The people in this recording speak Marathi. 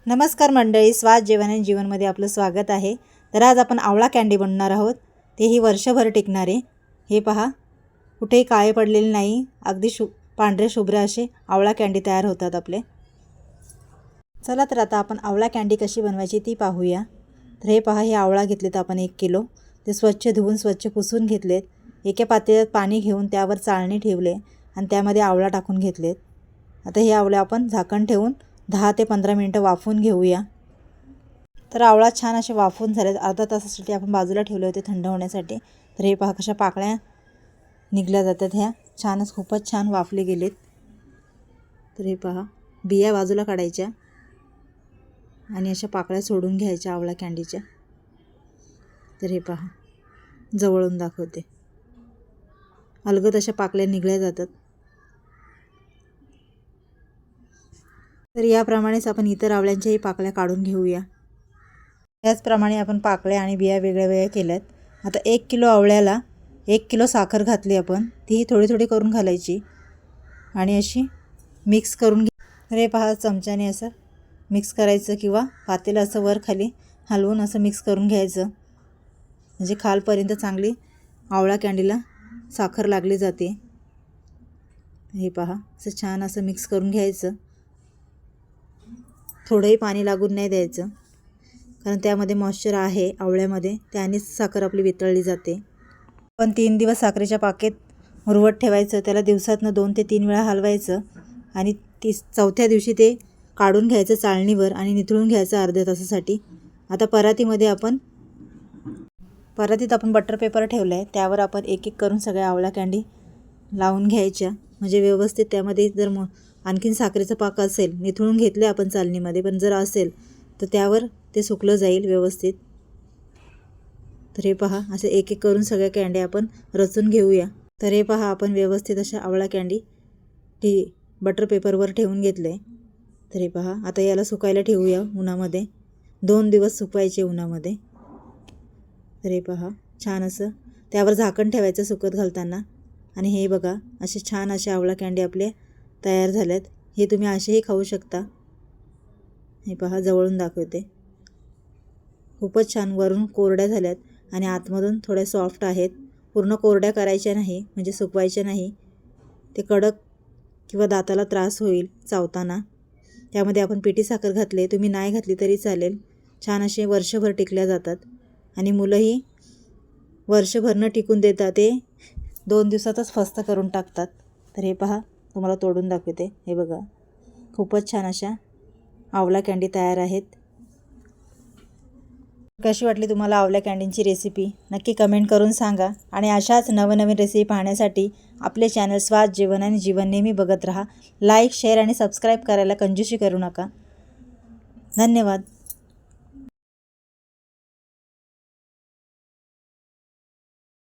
नमस्कार मंडळी, स्वाद जेवण आणि जीवनमध्ये आपलं स्वागत आहे। तर आज आपण आवळा कँडी बनवणार आहोत। तेही वर्षभर टिकणारे। हे पहा, कुठेही काळे पडलेले नाही, अगदी पांढरे शुभ्र असे आवळा कँडी तयार होतात आपले। चला तर आता आपण आवळा कँडी कशी बनवायची ती पाहूया। तर हे पहा, हे आवळा घेतलेत आपण 1 किलो। ते स्वच्छ धुवून स्वच्छ पुसून घेतलेत। एका पातेल्यात पाणी घेऊन त्यावर चाळणी ठेवले आणि त्यामध्ये आवळा टाकून घेतलेत। आता हे आवळे आपण झाकण ठेवून 10 ते 15 मिनिटं वाफवून घेऊया। तर आवळा छान असे वाफवून झाले। अर्धा तासासाठी आपण बाजूला ठेवले होते थंड होण्यासाठी। तर हे पहा कशा पाकळ्या निघल्या जातात, ह्या छानच खूपच छान वाफले गेलेत। तर हे पहा, बिया बाजूला काढायच्या आणि अशा पाकळ्या सोडून घ्यायच्या आवळा कँडीच्या। तर हे पहा, जवळून दाखवते, अलगद अशा पाकळ्या निघल्या जातात। तर याप्रमाणेच आपण इतर आवळ्यांच्याही पाकळ्या काढून घेऊया। त्याचप्रमाणे आपण पाकळ्या आणि बिया वेगळ्या वेगळ्या केल्यात। आता 1 किलो आवळ्याला 1 किलो साखर घातली आपण, ती थोडी थोडी करून घालायची आणि अशी मिक्स करून तर हे पहा, चमच्याने असं मिक्स करायचं किंवा पातेलं असं वर खाली हलवून असं मिक्स करून घ्यायचं, म्हणजे खालपर्यंत चांगली आवळा कँडीला साखर लागली जाते। हे पहा, असं छान असं मिक्स करून घ्यायचं। थोडंही पाणी लागून नाही द्यायचं, कारण त्यामध्ये मॉइश्चर आहे आवळ्यामध्ये, त्यानेच साखर आपली वितळली जाते। पण 3 दिवस साखरेच्या पाकेत मुरवत ठेवायचं, त्याला दिवसातनं 2 ते 3 वेळा हलवायचं आणि चौथ्या दिवशी ते काढून घ्यायचं चाळणीवर आणि निथळून घ्यायचं अर्ध्या तासासाठी। आता परातीत आपण बटर पेपर ठेवला आहे, त्यावर आपण एक एक करून सगळ्या आवळा कँडी लावून घ्यायच्या, म्हणजे व्यवस्थित त्यामध्ये जर आणखीन साखरेचा पाक असेल, निथळून घेतले आपण चाळणीमध्ये, पण जर असेल तर त्यावर ते सुकलं जाईल व्यवस्थित। तर हे पहा, असे एक एक करून सगळ्या कँडी आपण रचून घेऊया। तर हे पहा, आपण व्यवस्थित अशा आवळा कँडी बटर पेपरवर ठेवून घेतले। तर हे पहा, आता याला सुकायला ठेवूया उन्हामध्ये। 2 दिवस सुकवायचे उन्हामध्ये। तर हे पहा, छान असं त्यावर झाकण ठेवायचं सुकत घालताना। आणि हे बघा, असे छान असे आवळा कँडी आपले तयार झाल्यात। हे तुम्ही असेही खाऊ शकता। हे पहा, जवळून दाखवते, खूपच छान वरून कोरड्या झाल्यात आणि आतमधून थोड्या सॉफ्ट आहेत। पूर्ण कोरड्या करायच्या नाही, म्हणजे सुकवायच्या नाही, ते कडक किंवा दाताला त्रास होईल चावताना। त्यामध्ये आपण पिठी साखर घातली, तुम्ही नाही घातली तरी चालेल। छान असे वर्षभर टिकल्या जातात आणि मुलंही वर्षभर न टिकून देतात, ते 2 दिवसातच फस्त करून टाकतात। तर हे पहा, तुम्हाला तोडून दाखवते, हे बघा, खूपच छान अशा आवळा कँडी तयार आहेत। कशी वाटली तुम्हाला आवळा कँडीची रेसिपी नक्की कमेंट करून सांगा। आणि अशाच नवनवीन रेसिपी पाहण्यासाठी आपले चॅनल स्वाद जेवण आणि जीवन नेहमी बघत राहा। लाईक, शेअर आणि सबस्क्राईब करायला कंजूसी करू नका। धन्यवाद।